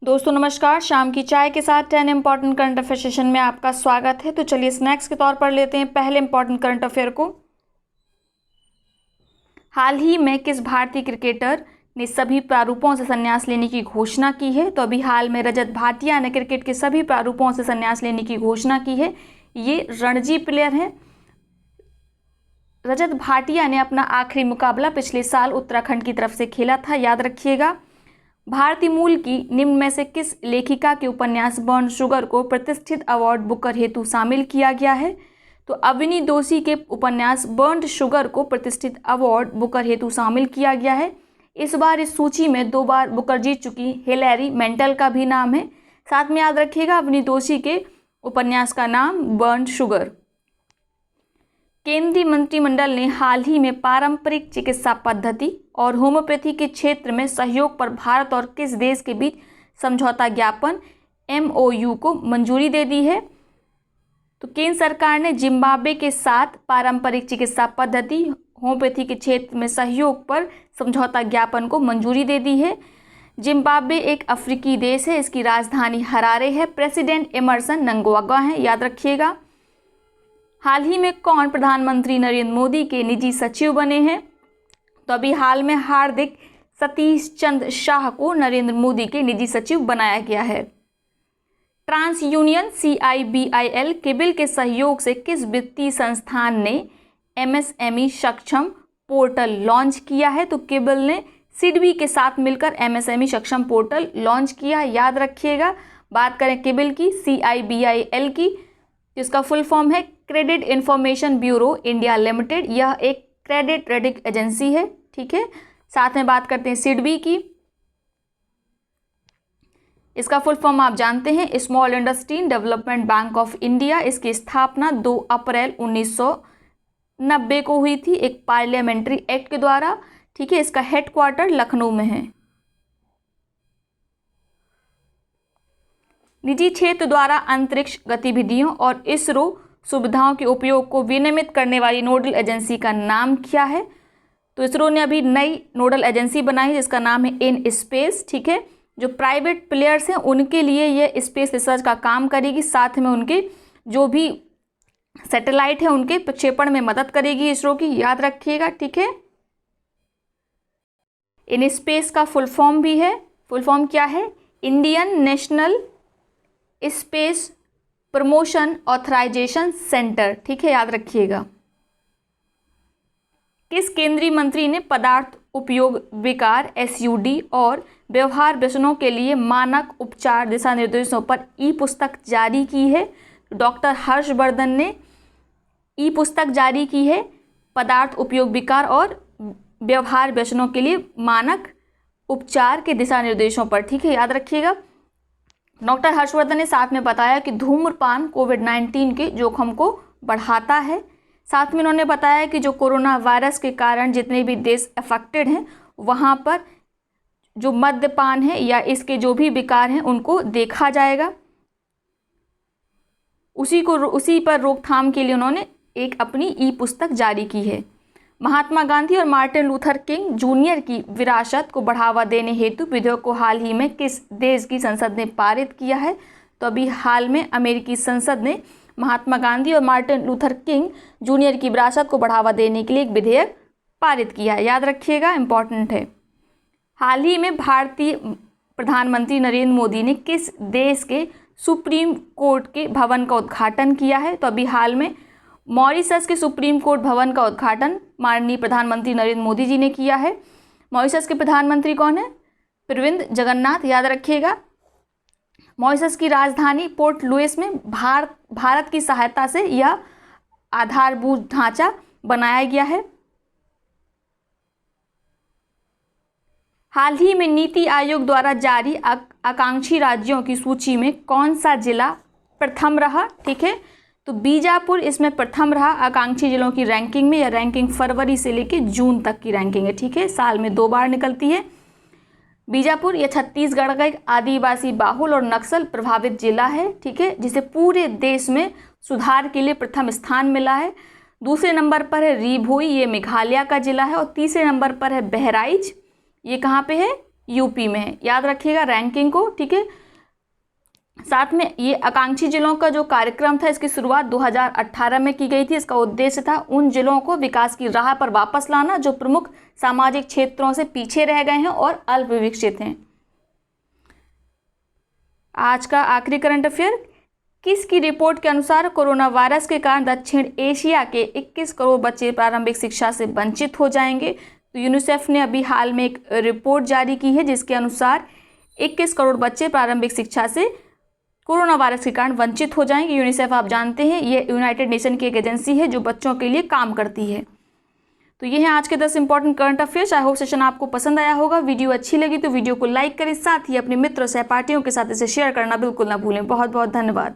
दोस्तों नमस्कार। शाम की चाय के साथ 10 इंपॉर्टेंट करंट अफेयर सेशन में आपका स्वागत है। तो चलिए स्नैक्स के तौर पर लेते हैं पहले इंपॉर्टेंट करंट अफेयर को। हाल ही में किस भारतीय क्रिकेटर ने सभी प्रारूपों से संन्यास लेने की घोषणा की है? तो अभी हाल में रजत भाटिया ने क्रिकेट के सभी प्रारूपों से संन्यास लेने की घोषणा की है। ये रणजी प्लेयर हैं। रजत भाटिया ने अपना आखिरी मुकाबला पिछले साल उत्तराखंड की तरफ से खेला था, याद रखिएगा। भारतीय मूल की निम्न में से किस लेखिका के उपन्यास बर्न शुगर को प्रतिष्ठित अवार्ड बुकर हेतु शामिल किया गया है? तो अवनी दोषी के उपन्यास बर्न शुगर को प्रतिष्ठित अवार्ड बुकर हेतु शामिल किया गया है। इस बार इस सूची में 2 बार बुकर जीत चुकी हिलेरी मेंटल का भी नाम है। साथ में याद रखिएगा अवनी दोषी के उपन्यास का नाम बर्न शुगर। केंद्रीय मंत्रिमंडल ने हाल ही में पारंपरिक चिकित्सा पद्धति और होम्योपैथी के क्षेत्र में सहयोग पर भारत और किस देश के बीच समझौता ज्ञापन MOU को मंजूरी दे दी है? तो केंद्र सरकार ने जिम्बाब्वे के साथ पारंपरिक चिकित्सा पद्धति होम्योपैथी के क्षेत्र में सहयोग पर समझौता ज्ञापन को मंजूरी दे दी है। जिम्बाब्वे एक अफ्रीकी देश है, इसकी राजधानी हरारे है। प्रेसिडेंट एमरसन नंगवागा हैं, याद रखिएगा। हाल ही में कौन प्रधानमंत्री नरेंद्र मोदी के निजी सचिव बने हैं? तो अभी हाल में हार्दिक सतीश चंद्र शाह को नरेंद्र मोदी के निजी सचिव बनाया गया है। ट्रांस यूनियन CIBIL केबल के सहयोग से किस वित्तीय संस्थान ने MSME सक्षम पोर्टल लॉन्च किया है? तो केबल ने सिडबी के साथ मिलकर MSME सक्षम पोर्टल लॉन्च किया, याद रखिएगा। बात करें केबल की CIBIL की, जिसका फुल फॉर्म है credit information bureau India limited. यह एक क्रेडिट रेटिंग एजेंसी है, ठीक है। साथ में बात करते हैं सिडबी की, इसका फुल फॉर्म आप जानते हैं small industry development bank of India. इसकी स्थापना 2 अप्रैल 1990 को हुई थी एक पार्लियामेंट्री एक्ट के द्वारा, ठीक है। इसका हेडक्वार्टर लखनऊ में है। निजी क्षेत्र द्वारा अंतरिक्ष गतिविधियों और इसरो सुविधाओं के उपयोग को विनियमित करने वाली नोडल एजेंसी का नाम क्या है? तो इसरो ने अभी नई नोडल एजेंसी बनाई जिसका नाम है इन स्पेस, ठीक है। जो प्राइवेट प्लेयर्स हैं उनके लिए ये स्पेस रिसर्च का काम करेगी, साथ में उनके जो भी सैटेलाइट है उनके प्रक्षेपण में मदद करेगी इसरो की, याद रखिएगा, ठीक है। इन स्पेस का फुल फॉर्म भी है, फुल फॉर्म क्या है? Indian National Space Promotion Authorisation Centre, ठीक है, याद रखिएगा। किस केंद्रीय मंत्री ने पदार्थ उपयोग विकार SUD और व्यवहार व्यसनों के लिए मानक उपचार दिशा निर्देशों पर पुस्तक जारी की है? डॉक्टर हर्षवर्धन ने पुस्तक जारी की है पदार्थ उपयोग विकार और व्यवहार व्यसनों के लिए मानक उपचार के दिशा निर्देशों पर, ठीक है, याद रखिएगा। डॉक्टर हर्षवर्धन ने साथ में बताया कि धूम्रपान कोविड-19 के जोखिम को बढ़ाता है। साथ में उन्होंने बताया कि जो कोरोना वायरस के कारण जितने भी देश अफेक्टेड हैं वहाँ पर जो मद्यपान है या इसके जो भी विकार हैं उनको देखा जाएगा। उसी पर रोकथाम के लिए उन्होंने एक अपनी पुस्तक जारी की है। महात्मा गांधी और मार्टिन लूथर किंग जूनियर की विरासत को बढ़ावा देने हेतु विधेयक को हाल ही में किस देश की संसद ने पारित किया है? तो अभी हाल में अमेरिकी संसद ने महात्मा गांधी और मार्टिन लूथर किंग जूनियर की विरासत को बढ़ावा देने के लिए एक विधेयक पारित किया है, याद रखिएगा, इंपॉर्टेंट है। हाल ही में भारतीय प्रधानमंत्री नरेंद्र मोदी ने किस देश के सुप्रीम कोर्ट के भवन का उद्घाटन किया है? तो अभी हाल में मॉरिशस के सुप्रीम कोर्ट भवन का उद्घाटन माननीय प्रधानमंत्री नरेंद्र मोदी जी ने किया है। मॉरिशस के प्रधानमंत्री कौन है? प्रविंद जगन्नाथ, याद रखिएगा। मॉरिशस की राजधानी पोर्ट लुइस में भारत की सहायता से यह आधारभूत ढांचा बनाया गया है। हाल ही में नीति आयोग द्वारा जारी आकांक्षी राज्यों की सूची में कौन सा जिला प्रथम रहा? ठीक है, तो बीजापुर इसमें प्रथम रहा आकांक्षी जिलों की रैंकिंग में। यह रैंकिंग फरवरी से लेकर जून तक की रैंकिंग है, ठीक है, साल में 2 बार निकलती है। बीजापुर यह छत्तीसगढ़ का एक आदिवासी बाहुल और नक्सल प्रभावित जिला है, ठीक है, जिसे पूरे देश में सुधार के लिए प्रथम स्थान मिला है। दूसरे नंबर पर है रीभोई, ये मेघालय का जिला है। और तीसरे नंबर पर है बहराइच, ये कहाँ पे है? यूपी में है, याद रखिएगा रैंकिंग को, ठीक है। साथ में ये आकांक्षी जिलों का जो कार्यक्रम था इसकी शुरुआत 2018 में की गई थी। इसका उद्देश्य था उन जिलों को विकास की राह पर वापस लाना जो प्रमुख सामाजिक क्षेत्रों से पीछे रह गए हैं और अल्प विकसित हैं। आज का आखिरी करंट अफेयर, किसकी रिपोर्ट के अनुसार कोरोना वायरस के कारण दक्षिण एशिया के 21 करोड़ बच्चे प्रारंभिक शिक्षा से वंचित हो जाएंगे। तो यूनिसेफ ने अभी हाल में एक रिपोर्ट जारी की है जिसके अनुसार 21 करोड़ बच्चे प्रारंभिक शिक्षा से कोरोना वायरस के कारण वंचित हो जाएंगे। यूनिसेफ आप जानते हैं ये यूनाइटेड नेशन की एक एजेंसी है जो बच्चों के लिए काम करती है। तो ये है आज के 10 important current affairs. I hope session आपको पसंद आया होगा। वीडियो अच्छी लगी तो वीडियो को लाइक करें, साथ ही अपने मित्रों सहपाठियों के साथ इसे शेयर करना बिल्कुल ना भूलें। बहुत बहुत धन्यवाद।